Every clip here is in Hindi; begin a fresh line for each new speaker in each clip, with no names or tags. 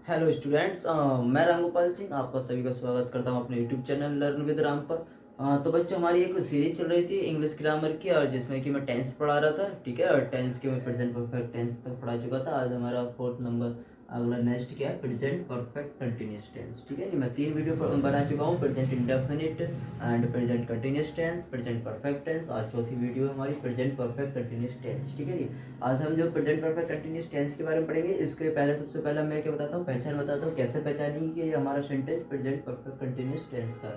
हेलो स्टूडेंट्स, मैं रामगोपाल सिंह आपका सभी का स्वागत करता हूं अपने YouTube channel learn with Ram पर। तो बच्चों, हमारी एक सीरीज चल रही थी इंग्लिश ग्रामर की, और जिसमें कि मैं टेंस पढ़ा रहा था। ठीक है, और टेंस के मैं प्रेजेंट परफेक्ट टेंस तक पढ़ा चुका था। आज हमारा फोर्थ नंबर अगला नेक्स्ट क्या है, प्रेजेंट परफेक्ट कंटिन्यूस टेंस। ठीक है नहीं, मैं 3 वीडियो बना चुका हूँ, present indefinite and present continuous tense, present perfect tense. आज चौथी वीडियो है हमारी प्रेजेंट परफेक्ट कंटिन्यूस टेंस। ठीक है नहीं, आज हम जो प्रेजेंट परफेक्ट कंटिन्यूस टेंस के बारे में पढ़ेंगे। इसके पहले सबसे पहले मैं क्या बताता हूँ, पहचान बताता हूँ, कैसे पहचानेंगे कि ये हमारा sentence present perfect continuous tense का।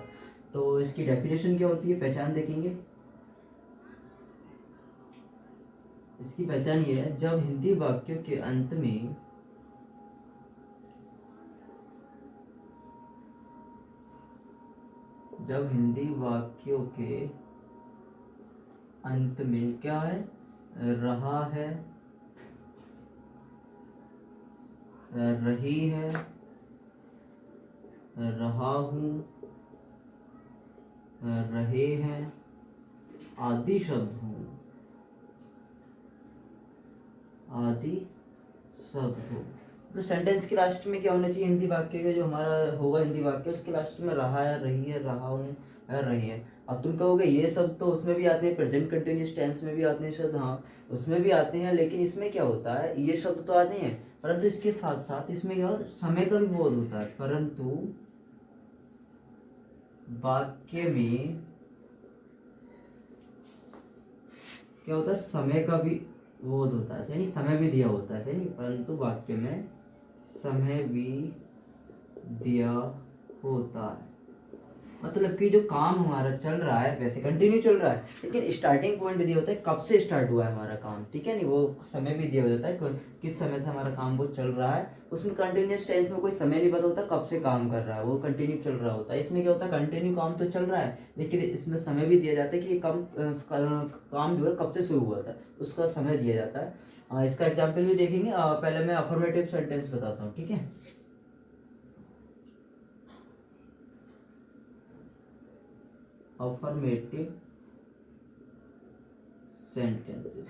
तो इसकी डेफिनेशन क्या होती है, पहचान देखेंगे। इसकी पहचान ये है, जब हिंदी वाक्यों के अंत में जब हिंदी वाक्यों के अंत में क्या है, रहा है, रही है, रहा हूँ, रहे हैं आदि शब्द हो, आदि शब्द हो। तो सेंटेंस के लास्ट में क्या होना चाहिए, हिंदी वाक्य का जो हमारा होगा हिंदी वाक्य, उसके लास्ट में रहा है, रही है, रहा हूँ, रही है। अब तुम कहोगे ये सब तो उसमें भी आते हैं, प्रेजेंट कंटिन्यूस टेंस में भी आते हैं शब्द। हाँ, उसमें भी आते हैं, लेकिन इसमें क्या होता है, ये शब्द तो आते हैं, परंतु इसके साथ साथ इसमें क्या होता है, समय का भी बोध होता है। परंतु वाक्य में क्या होता है, समय का भी बोध होता है, यानी समय भी दिया होता है, यानी परंतु वाक्य में समय भी दिया होता है। मतलब कि जो काम हमारा चल रहा है वैसे कंटिन्यू चल रहा है, लेकिन स्टार्टिंग पॉइंट दिया होता है, कब से स्टार्ट हुआ है हमारा काम। ठीक है नहीं, वो समय भी दिया होता है, किस समय से हमारा काम वो चल रहा है। उसमें कंटिन्यूस टेंस में कोई समय नहीं पता होता कब से काम कर रहा है, वो कंटिन्यू चल रहा होता है। इसमें क्या होता है, कंटिन्यू काम तो चल रहा है, लेकिन इसमें समय भी दिया जाता है कि ये काम जो है कब से शुरू हुआ था, उसका समय दिया जाता है। इसका एग्जाम्पल भी देखेंगे। पहले मैं अफर्मेटिव सेंटेंस बताता हूँ। ठीक है, अफर्मेटिव सेंटेंसेस।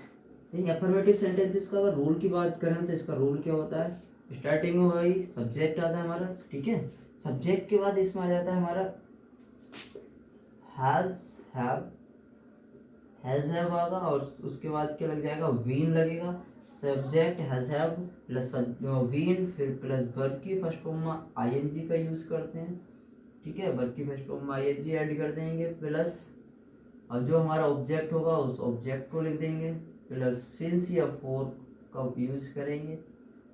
इन अफर्मेटिव सेंटेंसेस का अगर रूल की बात करें तो इसका रूल क्या होता है, स्टार्टिंग में वही सब्जेक्ट आता है हमारा। ठीक है, सब्जेक्ट के बाद इसमें आ जाता है हमारा हैज, हैव आएगा, और उसके बाद क्या लग जाएगा, बीन लगेगा। Subject has have plus been, फिर प्लस वर्ब की फर्स्ट फॉर्म में आईएनजी का यूज करते हैं। ठीक है, वर्ब की फर्स्ट फॉर्म में आईएनजी ऐड कर देंगे, प्लस और जो हमारा ऑब्जेक्ट होगा उस ऑब्जेक्ट को लिख देंगे, प्लस सिंस या फोर का यूज करेंगे।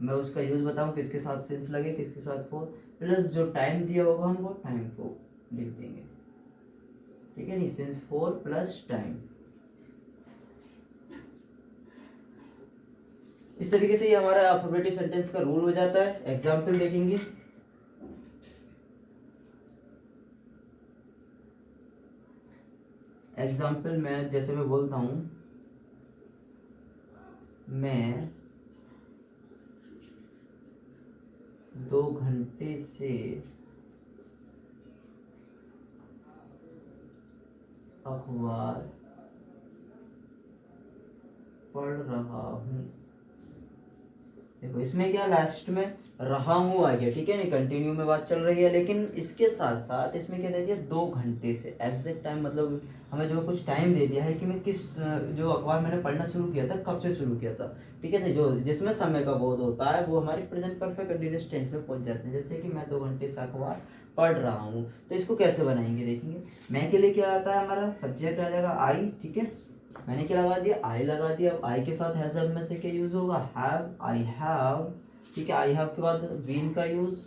मैं उसका यूज बताऊं, किसके साथ सिंस लगे, किसके साथ फोर, प्लस जो टाइम दिया होगा हम वो टाइम को लिख देंगे। ठीक है नहीं, सिंस फोर प्लस टाइम। इस तरीके से ये हमारा अफर्मेटिव सेंटेंस का रूल हो जाता है। एग्जाम्पल देखेंगे। एग्जाम्पल में जैसे मैं बोलता हूं, मैं 2 घंटे से अखबार पढ़ रहा हूँ। देखो इसमें क्या, लास्ट में रहा हूँ आ गया। ठीक है नहीं, कंटिन्यू में बात चल रही है, लेकिन इसके साथ साथ इसमें क्या दे दिया, 2 घंटे से एग्जैक्ट टाइम, मतलब हमें जो कुछ टाइम दे दिया है कि मैं किस जो अखबार मैंने पढ़ना शुरू किया था, कब से शुरू किया था। ठीक है, तो जो जिसमें समय का बोध होता है वो हमारी प्रेजेंट परफेक्ट कंटिन्यूअस टेंस में पहुंच जाते हैं। जैसे कि मैं 2 घंटे से अखबार पढ़ रहा हूँ, तो इसको कैसे बनाएंगे देखेंगे। मैं के लिए क्या आता है, हमारा सब्जेक्ट आ जाएगा आई। ठीक है, मैंने क्या लगा दिया, आई लगा दिया। अब आई के साथ हैज हैव में से क्या यूज होगा, हैव, आई हैव। ठीक है, आई हैव के बाद बीन का यूज,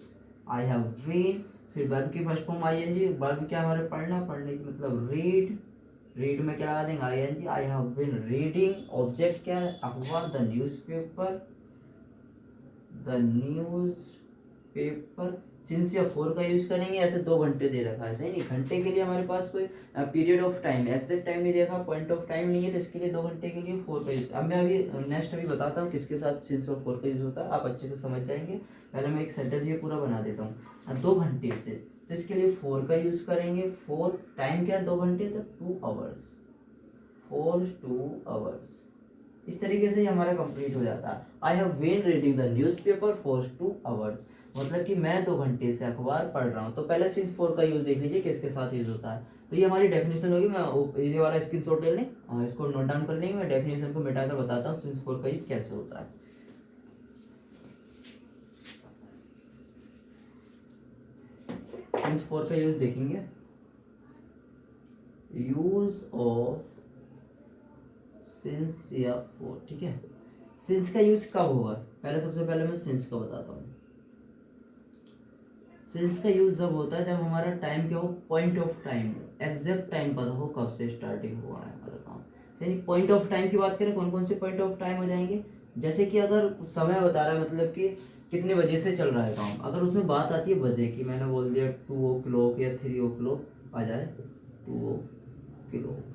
आई हैव बीन। फिर वर्ब की फर्स्ट फॉर्म आईएनजी, वर्ब क्या हमारे पढ़ना, पढ़ने की मतलब रीड, रीड में क्या लगा देंगे, ING, I have been reading. Object क्या है, अखबार, the newspaper, the newspaper. Since या फोर का यूज करेंगे। ऐसे 2 घंटे दे रखा है, सही नहीं, घंटे के लिए हमारे पास कोई period of time, exact time नहीं देखा, पॉइंट ऑफ टाइम नहीं है, तो इसके लिए 2 घंटे के लिए 4 का यूज। अब मैं अभी नेक्स्ट अभी बताता हूँ किसके साथ सिंस और 4 का यूज होता है, आप अच्छे से समझ जाएंगे। पहले मैं एक सेंटेंस ये पूरा बना देता हूँ। 2 घंटे से, तो इसके लिए 4 का यूज करेंगे। 4 टाइम क्या है, 2 घंटे, तो 2 आवर्स, 4 2 आवर्स। इस तरीके से हमारा कंप्लीट हो जाता है। I have been reading the newspaper for 2 hours. मतलब कि मैं 2 घंटे से अखबार पढ़ रहा हूँ। तो पहले सिंस फोर का यूज देख लीजिए किसके साथ यूज होता है। तो ये हमारी डेफिनेशन होगी। मैं ये वाला स्क्रीनशॉट ले लें और इसको नोट डाउन कर लेंगे। मैं डेफिनेशन को मिटाकर बताता हूँ सिंस फोर का यूज कैसे होता है। सिंस फोर का यूज देखेंगे, यूज ऑफ सिंस या फोर, ठीक है। सिंस का यूज कब होगा, पहले सबसे पहले मैं सिंस का बताता हूँ। सिंस का यूज जब होता है जब हमारा टाइम क्या हो, point of time, exact time पता हो कब से स्टार्टिंग हुआ है हमारा काम। यानी पॉइंट ऑफ टाइम की बात करें, कौन कौन से पॉइंट ऑफ टाइम हो जाएंगे, जैसे कि अगर समय बता रहा है मतलब कि कितने बजे से चल रहा है काम, अगर उसमें बात आती है बजे की, मैंने बोल दिया 2 o'clock या 3 o'clock आ जाए, 2 o'clock,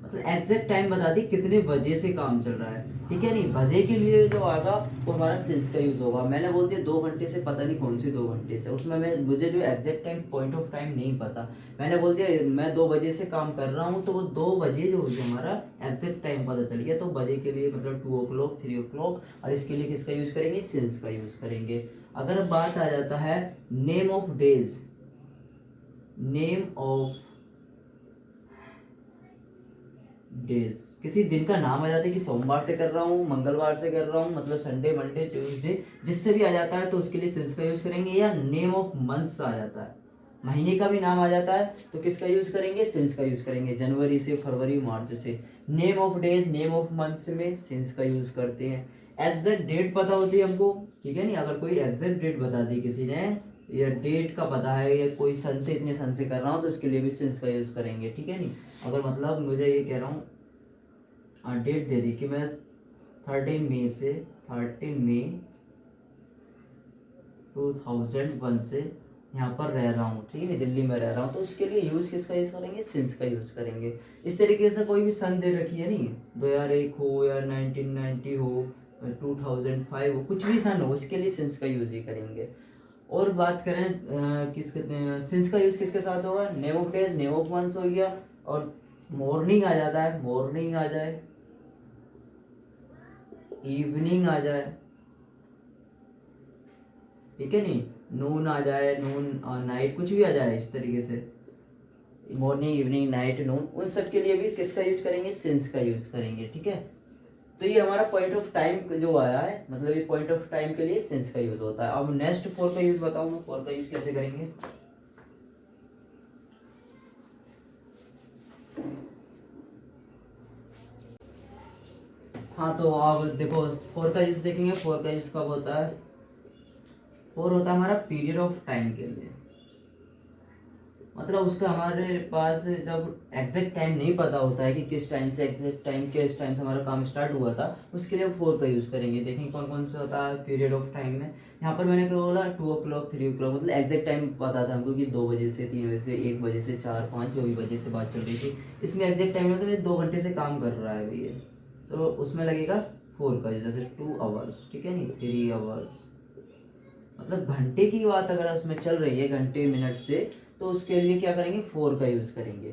मतलब एग्जैक्ट टाइम बता दी कितने बजे से काम चल रहा है, ठीक है। नहीं, बजे के लिए जो आएगा वो हमारा सिंस का यूज होगा। मैंने बोल दिया 2 घंटे से, पता नहीं कौन सी 2 घंटे से, उसमें मुझे जो exact time, point of time नहीं पता। मैंने बोल दिया मैं 2 बजे से काम कर रहा हूँ, तो वो 2 बजे जो हमारा एग्जैक्ट टाइम पता चल गया। तो बजे के लिए मतलब 2 o'clock, 3 o'clock, और इसके लिए किसका यूज करेंगे, सिंस का यूज करेंगे। अगर बात आ जाता है name of days, name of days, किसी दिन का नाम आ जाता है कि सोमवार से कर रहा हूँ, मंगलवार से कर रहा हूँ, मतलब संडे, मंडे, ट्यूसडे, जिससे भी आ जाता है तो उसके लिए सिंस का यूज करेंगे। या नेम ऑफ मंथ्स आ जाता है, महीने का भी नाम आ जाता है तो किसका यूज करेंगे, सिंस का यूज करेंगे। जनवरी से, फरवरी, मार्च से। Name of days, name of months में सिंस का यूज करते हैं। एग्जैक्ट डेट पता होती है हमको, ठीक है। नहीं, अगर कोई एग्जैक्ट डेट बता दी किसी ने, या डेट का पता है, या कोई सन से इतने सन से कर रहा हूँ, तो उसके लिए भी सिंस का यूज करेंगे, ठीक है। नहीं, अगर मतलब मुझे ये कह रहा हूँ, डेट दे दी कि मैं 13 मई से, 13 मई 2001 से यहाँ पर रह रहा हूँ, ठीक है, दिल्ली में रह रहा हूँ, तो उसके लिए यूज किसका यूज करेंगे, सिंस का यूज करेंगे। इस तरीके से कोई भी सन दे रखी है, नहीं 2001 हो या 1990 हो, 2005 हो, कुछ भी सन हो, उसके लिए सिंस का यूज ही करेंगे। और बात करें किसके, सिंस का यूज किसके साथ होगा, name of days, name of months हो गया, और मॉर्निंग आ जाता है, मॉर्निंग आ जाए, इवनिंग आ जाए, ठीक है। नहीं, नून आ जाए, नून और नाइट, कुछ भी आ जाए इस तरीके से, मॉर्निंग, इवनिंग, नाइट, नून, उन सब के लिए भी किसका यूज करेंगे, सिंस का यूज करेंगे, ठीक है। तो ये हमारा पॉइंट ऑफ टाइम जो आया है, मतलब ये पॉइंट ऑफ टाइम के लिए सिंस का यूज होता है। अब नेक्स्ट फोर का यूज बताऊं मैं, फोर का यूज कैसे करेंगे। हाँ, तो अब देखो फोर का यूज देखेंगे। फोर का यूज कब होता है, फोर होता है हमारा पीरियड ऑफ टाइम के लिए, मतलब उसका हमारे पास जब एग्जैक्ट टाइम नहीं पता होता है कि किस टाइम से, एग्जैक्ट टाइम किस टाइम से हमारा काम स्टार्ट हुआ था, उसके लिए हम फोर का यूज करेंगे। देखें कौन कौन सा होता है पीरियड ऑफ टाइम में। यहाँ पर मैंने क्या बोला, 2 o'clock, 3 o'clock, मतलब एग्जैक्ट टाइम पता था हमको कि 2 बजे से, 3 बजे से, 1 बजे से, 4, 5, जो भी बजे से बात चल रही थी। इसमें एग्जैक्ट टाइम में तो ये 2 घंटे से काम कर रहा है भैया, तो उसमें लगेगा फोर का, जैसे 2 hours, ठीक है। नहीं, 3 hours, मतलब घंटे की बात अगर उसमें चल रही है, घंटे मिनट से, तो उसके लिए क्या करेंगे, फोर का यूज करेंगे।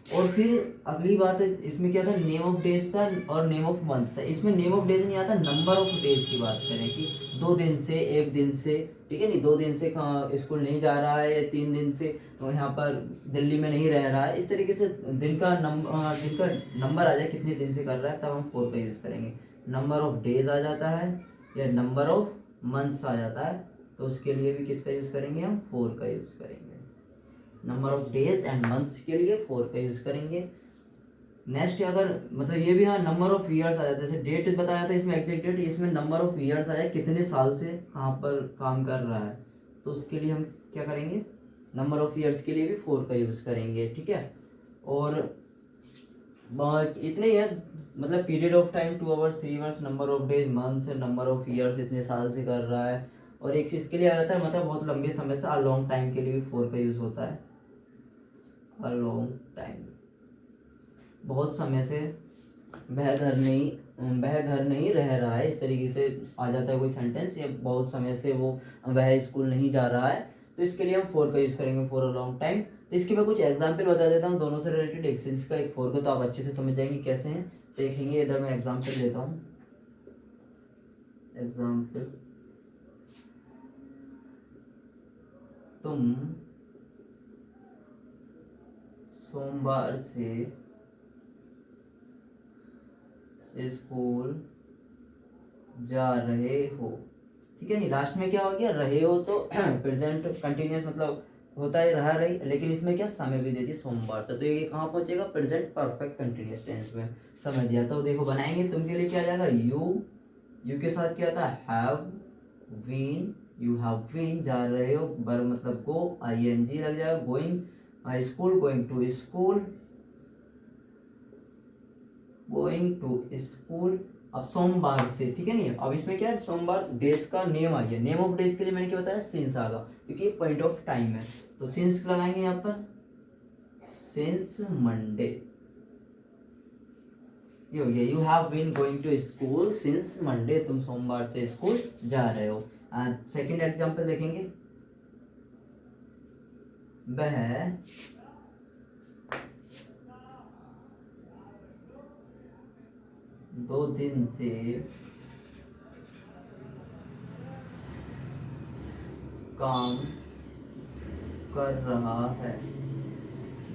और फिर अगली बात है, इसमें क्या था, नेम ऑफ डेज था और नेम ऑफ मंथ था। इसमें नेम ऑफ डेज नहीं आता, नंबर ऑफ डेज की बात करें कि 2 दिन से, 1 दिन से, ठीक है। नहीं, 2 दिन से स्कूल नहीं जा रहा है, या 3 दिन से तो यहाँ पर दिल्ली में नहीं रह रहा है, इस तरीके से दिन का नंबर आ जाए कितने दिन से कर रहा है, तब हम फोर का यूज करेंगे। नंबर ऑफ डेज आ जाता है या नंबर ऑफ मंथ्स आ जाता है, तो उसके लिए भी किसका यूज करेंगे, हम फोर का यूज करेंगे। Number of days and months के लिए फोर का यूज करेंगे। नेक्स्ट अगर मतलब ये भी, हाँ, नंबर ऑफ ईयर्स आ जाता है, जैसे डेट बताया था इसमें एग्जैक्ट डेट, इसमें नंबर ऑफ ईयर्स आ जाए कितने साल से कहाँ पर काम कर रहा है, तो उसके लिए हम क्या करेंगे, नंबर ऑफ ईयर्स के लिए भी फोर का यूज करेंगे, ठीक है। और इतने ही है, मतलब period of time 2 hours, 3 hours, number of days, months, number of years, इतने साल से कर रहा है। और एक चीज के लिए आ जाता है, मतलब बहुत लंबे समय से, लॉन्ग टाइम के लिए भी फोर का यूज होता है। अ लॉन्ग टाइम, बहुत समय से वह घर नहीं रह रहा है, इस तरीके से आ जाता है कोई सेंटेंस, या बहुत समय से वह स्कूल नहीं जा रहा है, तो इसके लिए हम फोर का यूज करेंगे, फॉर अ लॉन्ग टाइम। तो इसके मैं कुछ एग्जाम्पल बता देता हूँ, दोनों से रिलेटेड, एक सिंस का, एक फोर का, तो आप अच्छे से समझ जाएंगे कैसे हैं। देखेंगे, इधर मैं एग्जाम्पल देता हूँ, एग्जाम्पल, तुम सोमवार से स्कूल जा रहे हो, ठीक है नहीं। लास्ट में क्या हो गया, रहे हो तो प्रेजेंट कंटिन्यूअस मतलब होता है रहा रही, लेकिन इसमें क्या समय भी दे दी सोमवार से, तो ये कहाँ पहुंचेगा, प्रेजेंट परफेक्ट कंटिन्यूअस टेंस में समय दिया। तो देखो बनाएंगे, तुम के लिए क्या आ जाएगा, यू के साथ क्या आता है, have been, you have been, जा रहे हो बर मतलब गो, आईएनजी लग जाएगा, going school, going to school, going to school. अब सोमवार से, ठीक है नहीं। अब इसमें क्या है, सोमवार डेज का नेम आ गया, नेम ऑफ डेज के लिए मैंने क्या बताया, सिंस आगा, क्योंकि पॉइंट ऑफ टाइम है, तो सिंस लगाएंगे यहाँ पर, सिंस मंडे, ये हो गया, you have been going to school since Monday, तुम सोमवार से स्कूल जा रहे हो। सेकंड एग्जांपल देखेंगे, वह 2 दिन से काम कर रहा है,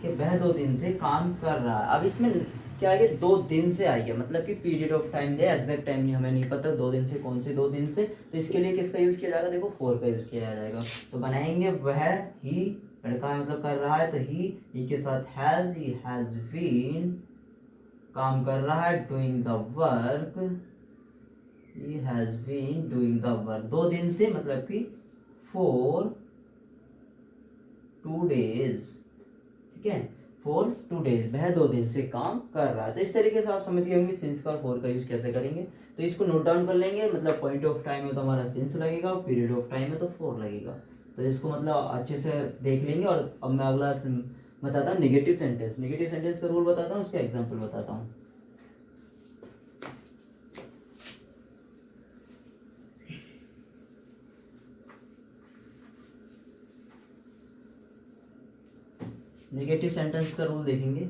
कि वह 2 दिन से काम कर रहा है। अब इसमें क्या है, 2 दिन से आई है, मतलब कि पीरियड ऑफ टाइम दिया, एग्जैक्ट टाइम नहीं हमें नहीं पता 2 दिन से कौन से 2 दिन से, तो इसके लिए किसका यूज किया जाएगा, देखो फॉर का यूज किया जाएगा। तो बनाएंगे, वह ही लड़का मतलब कर रहा है, तो ही के साथ हैज, ही हैज बीन काम कर रहा है, doing the work, he has been doing the work, 2 दिन से मतलब कि फॉर 2 डेज, ठीक है, फॉर 2 डेज, वह 2 दिन से काम कर रहा है। तो इस तरीके से आप समझ गए होंगे सिंस का और फॉर का यूज कैसे करेंगे। तो इसको नोट डाउन कर लेंगे, मतलब पॉइंट ऑफ टाइम है तो हमारा सिंस लगेगा, पीरियड ऑफ टाइम है तो फॉर लगेगा। तो इसको मतलब अच्छे से देख लेंगे। और अब मैं अगला बताता हूँ नेगेटिव सेंटेंस, नेगेटिव सेंटेंस का रूल बताता हूँ, उसका एग्जाम्पल बताता हूँ। नेगेटिव सेंटेंस का रूल देखेंगे,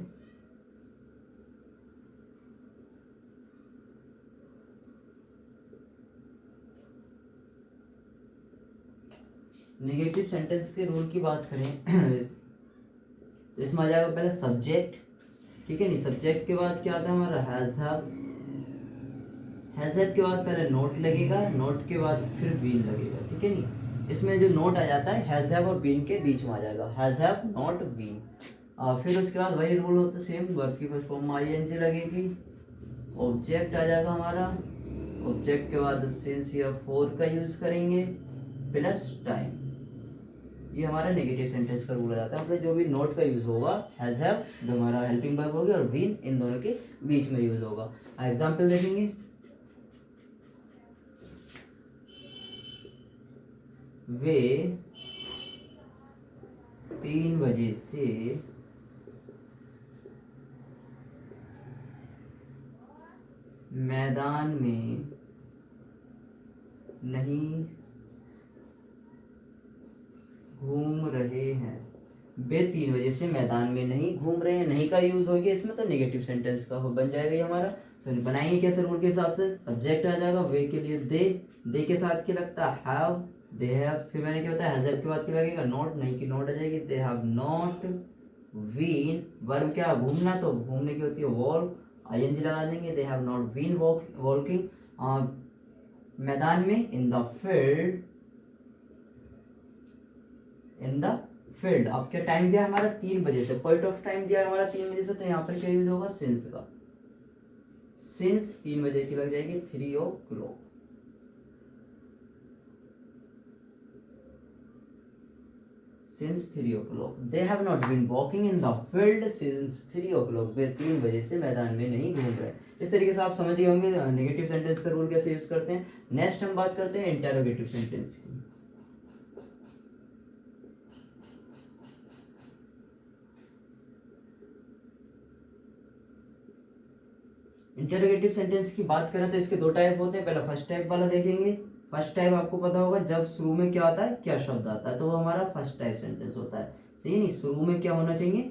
नेगेटिव सेंटेंस के रूल की बात करें तो इसमें आ जाएगा पहले सब्जेक्ट, ठीक है नहीं। सब्जेक्ट के बाद क्या आता है हमारा, हैज हैव, हैज हैव के बाद पहले नोट लगेगा, नोट के बाद फिर बीन लगेगा, ठीक है नहीं। इसमें जो नोट आ जाता है हैज हैव और बीन के बीच में आ जाएगा, हैज हैव नॉट बीन। फिर उसके बाद वही रूल होता है सेम, वर्ब की फर्स्ट फॉर्म में आईएनजी लगेगी, ऑब्जेक्ट आ जाएगा हमारा, ऑब्जेक्ट के बाद सिंस या फॉर का यूज करेंगे प्लस टाइम। ये हमारा नेगेटिव सेंटेंस का रूल आ जाता है, मतलब जो भी नोट का यूज होगा, हैज हैव जो हमारा हेल्पिंग वर्ब होगी और बीन इन दोनों के बीच में यूज होगा। एग्जांपल देखेंगे, वे 3 बजे से मैदान में नहीं घूम रहे हैं, वे 3 बजे से मैदान में नहीं घूम रहे हैं, नहीं का यूज हो गया इसमें, तो नेगेटिव सेंटेंस का बन जाएगा ये हमारा। तो बनाएंगे कैसे रूल के हिसाब से, सब्जेक्ट आ जाएगा, वे के लिए दे के साथ क्या लगता है, हैव, दे हैव, फिर मैंने क्या बताया, हैज हैव के बाद क्या लगेगा, नॉट, नहीं की नॉट आ जाएगी, they have not been, verb क्या घूमना, तो घूमने की होती है वॉक, आईएनजी लगा देंगे, they have not been walking मैदान में, in the field, in the field. अब क्या टाइम दिया हमारा 3 बजे से, पॉइंट ऑफ टाइम दिया हमारा 3 बजे से, तो यहाँ पर क्या यूज होगा, सिंस का, सिंस 3 बजे की लग जाएगी 3 o'clock, since 3 o'clock, they have not been walking in the field since 3 o'clock, वे 3 बजे से मैदान में नहीं घूम रहे। इस तरीके से आप समझ गए होंगे नेगेटिव सेंटेंस का रूल कैसे यूज करते हैं। नेक्स्ट हम बात करते हैं इंटेरोगेटिव सेंटेंस की। इंटेरोगेटिव सेंटेंस की बात करें तो इसके 2 टाइप होते हैं। पहला फर्स्ट टाइप वाला देखेंगे। फर्स्ट टाइप आपको पता होगा जब शुरू में क्या आता है, क्या शब्द आता है, तो वो हमारा फर्स्ट टाइप सेंटेंस होता है, सही नहीं। शुरू में क्या होना चाहिए,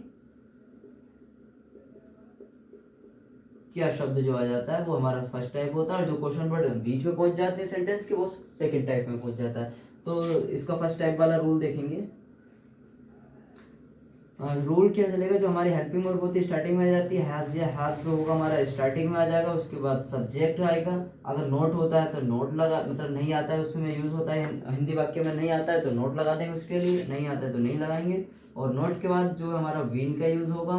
क्या शब्द जो आ जाता है वो हमारा फर्स्ट टाइप होता है, और जो क्वेश्चन वर्ड बीच में पहुंच जाते हैं सेंटेंस के वो सेकंड टाइप में पहुंच जाता है। तो इसका फर्स्ट टाइप वाला रूल देखेंगे, रूल क्या चलेगा, जो हमारी हेल्पिंग वर्ब होती है स्टार्टिंग में आ जाती है, हैज या हैव जो होगा हमारा स्टार्टिंग में आ जाएगा, उसके बाद सब्जेक्ट आएगा। अगर नोट होता है तो नोट लगा, मतलब नहीं आता है उसमें यूज होता है, हिंदी वाक्य में नहीं आता है तो नोट लगा देंगे, उसके लिए नहीं आता है तो नहीं लगाएंगे। और नोट के बाद जो हमारा बीन का यूज होगा,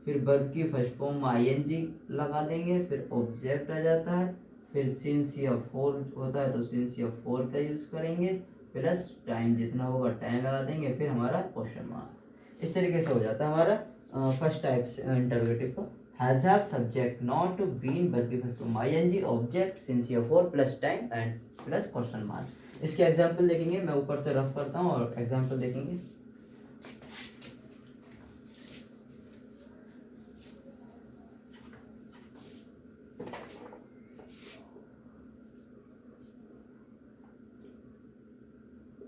फिर वर्ब की फर्स्ट फॉर्म आईएनजी लगा देंगे, फिर ऑब्जेक्ट आ जाता है, फिर सिंस या फॉर होता है तो सिंस या फॉर का यूज करेंगे, प्लस टाइम जितना होगा टाइम लगा देंगे, फिर हमारा क्वेश्चन मार्क। इस तरीके से हो जाता है हमारा फर्स्ट टाइप इंटरोगेटिव का। Has have subject not been verb की first form ING object since या for plus time and plus question mark. इसके एग्जांपल देखेंगे, मैं ऊपर से रफ करता हूँ और एग्जांपल देखेंगे।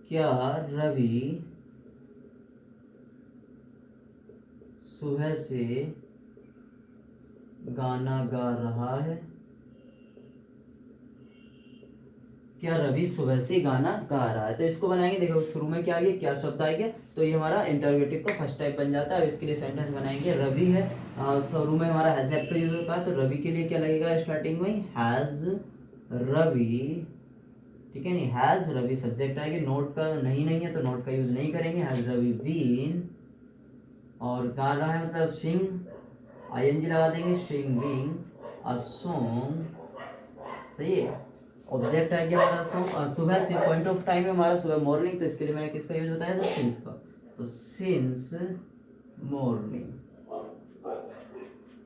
क्या रवि सुबह से गाना गा रहा है? क्या रवि सुबह से गाना गा रहा है? तो इसको बनाएंगे, देखो शुरू में क्या आ गया, क्या शब्द आ गया, तो ये हमारा इंटरोगेटिव का फर्स्ट टाइप बन जाता है। इसके लिए सेंटेंस बनाएंगे, रवि है, शुरू में हमारा हैज हैव का यूज होता है, तो रवि के लिए क्या लगेगा स्टार्टिंग में, हैज रवि, ठीक है नहीं, हैज रवि सब्जेक्ट आएगी, नोट का नहीं है तो नोट का यूज नहीं करेंगे, हैज रवि बीन, और गा रहा है मतलब सिंग, आईएनजी लगा देंगे, सिंगिंग अ सॉन्ग, सही है। ऑब्जेक्ट आ गया हमारा सॉन्ग, सुबह से पॉइंट ऑफ टाइम है हमारा सुबह मॉर्निंग, तो इसके लिए मैंने किसका यूज बताया था, सिंस का, तो सिंस मॉर्निंग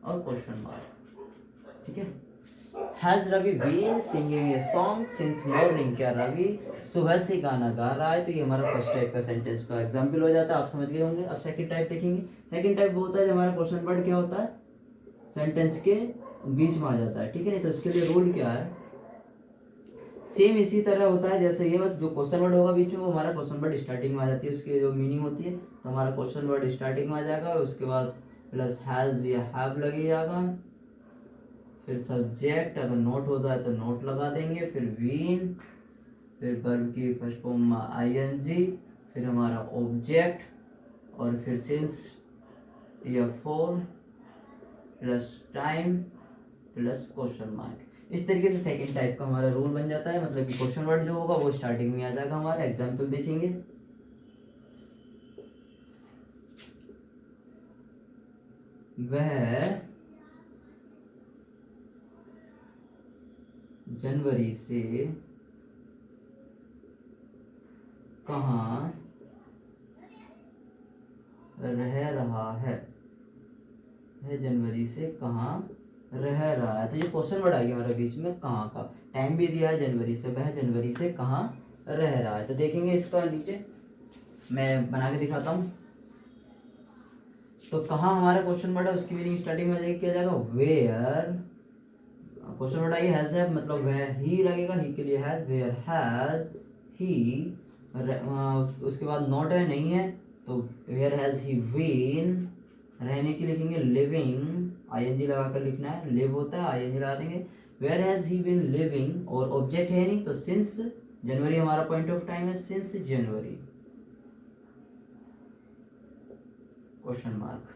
और क्वेश्चन मार्क, ठीक है। Has Ravi been singing a song since morning? क्या रवि सुबह से गाना गा रहा है? तो ये हमारा फर्स्ट टाइप का सेंटेंस का एग्जांपल हो जाता है, आप समझ गए होंगे। अब सेकंड टाइप देखेंगे। सेकंड टाइप वो होता है जब हमारा क्वेश्चन वर्ड क्या होता है, सेंटेंस के बीच में आ जाता है, ठीक है नहीं, तो इसके लिए रूल क्या है, सेम इसी तरह होता है जैसे ये, बस जो क्वेश्चन वर्ड होगा बीच में वो हमारा क्वेश्चन वर्ड स्टार्टिंग में आ जाती है, उसकी जो मीनिंग होती है, तो हमारा क्वेश्चन वर्ड स्टार्टिंग में आ जाएगा, उसके बाद प्लस हैज या हैव लगेगा, फिर सब्जेक्ट अगर नोट होता है तो नोट लगा देंगे, फिर बीन, फिर वर्ब की फर्स्ट फॉर्म आईएनजी, फिर हमारा ऑब्जेक्ट, और फिर सिंस या for plus time plus question mark. इस तरीके से सेकंड टाइप का हमारा रूल बन जाता है, मतलब कि क्वेश्चन वर्ड जो होगा वो स्टार्टिंग में आ जाएगा हमारा। एग्जांपल देखेंगे, वह जनवरी से कहाँ रह रहा है? वह जनवरी से कहाँ रह रहा है, तो ये क्वेश्चन वर्ड आ गया हमारे बीच में, कहाँ का, टाइम भी दिया है जनवरी से, वह जनवरी से कहाँ रह रहा है। तो देखेंगे इसका नीचे मैं बना के दिखाता हूँ। तो कहाँ हमारा क्वेश्चन वर्ड है, उसकी मीनिंग स्टार्टिंग में क्या जाएगा, वेयर, क्वेश्चन वर्ड आइए हैज है, मतलब वह ही लगेगा, ही के लिए हैज, वेयर हैज ही, उसके बाद नॉट है नहीं है तो वेयर हैज ही बीन, रहने के लिखेंगे लिविंग, आईएनजी लगा कर लिखना है, लिव होता है आईएनजी लगा देंगे, where has he been living, और ऑब्जेक्ट है नहीं तो सिंस जनवरी हमारा पॉइंट ऑफ टाइम है, since January question mark,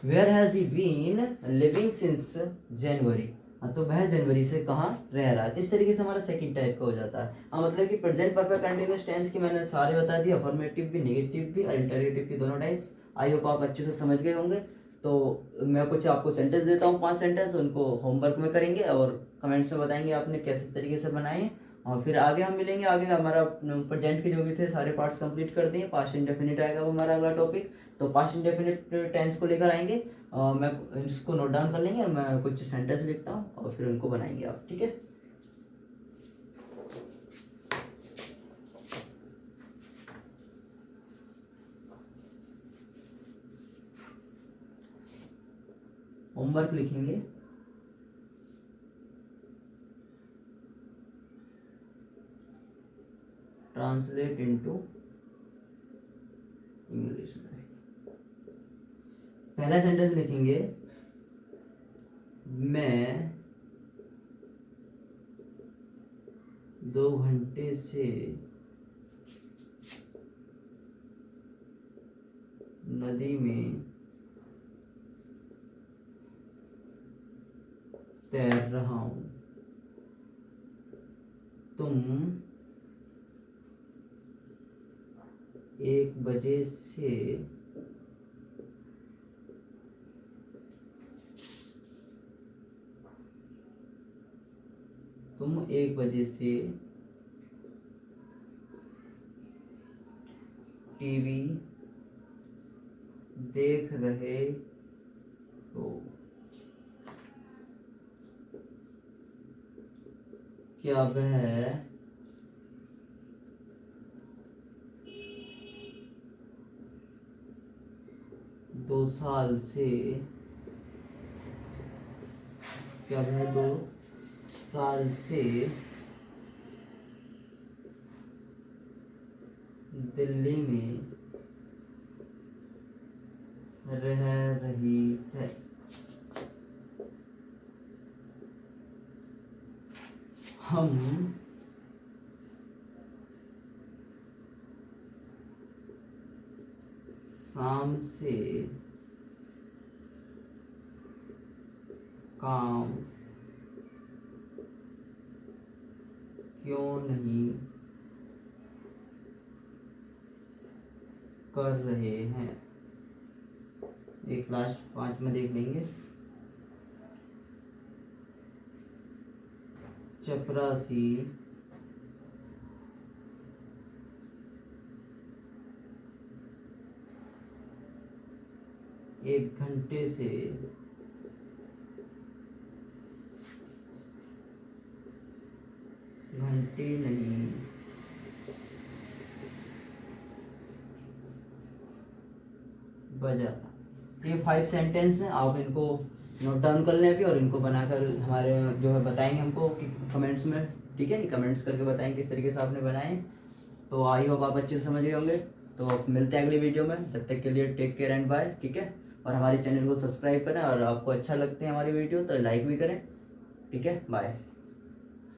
where has he been living since January, तो वह जनवरी से कहाँ रह रहा है। तो इस तरीके से हमारा सेकंड टाइप का हो जाता है। मतलब कि प्रेजेंट परफेक्ट कंटीन्यूअस टेंस की मैंने सारे बता दिए, अफर्मेटिव भी, नेगेटिव भी और इंटरोगेटिव की दोनों टाइप्स। आई होप आप अच्छे से समझ गए होंगे। तो मैं कुछ आपको सेंटेंस देता हूँ, 5 सेंटेंस, उनको होमवर्क में करेंगे और कमेंट्स में बताएंगे आपने कैसे तरीके से बनाए, और फिर आगे हम मिलेंगे। आगे हमारा प्रेजेंट के जो भी थे सारे पार्ट्स कंप्लीट कर दिए, पास्ट इंडेफिनिट आएगा वो हमारा अगला टॉपिक। तो पास्ट इंडेफिनिट टेंस को लेकर आएंगे, मैं इसको नोट डाउन कर लेंगे और मैं कुछ सेंटेंस लिखता हूँ और फिर उनको बनाएंगे आप, ठीक है। होमवर्क लिखेंगे, ट्रांसलेट इनटू इंग्लिश में। पहला सेंटेंस लिखेंगे, मैं 2 घंटे से नदी में तैर रहा हूं। तुम 1 बजे से 1 बजे से टीवी देख रहे हो। क्या वह 2 साल से क्या वह 2 साल से दिल्ली में रह रही है? हम शाम से काम क्यों नहीं कर रहे हैं? एक लास्ट 5 में देख लेंगे। चपरासी एक घंटे से घंटी नहीं बजा। ये 5 सेंटेंस हैं, आप इनको नोट डाउन कर लें अभी और इनको बनाकर हमारे जो है बताएंगे हमको कि कमेंट्स में, ठीक है नहीं, कमेंट्स करके बताएं किस तरीके से आपने बनाए। तो आई होप आप अच्छे से समझ गए होंगे। तो मिलते हैं अगली वीडियो में, तब तक के लिए टेक केयर एंड बाय, ठीक है। और हमारे चैनल को सब्सक्राइब करें और आपको अच्छा लगते हैं हमारी वीडियो तो लाइक भी करें, ठीक है। बाय।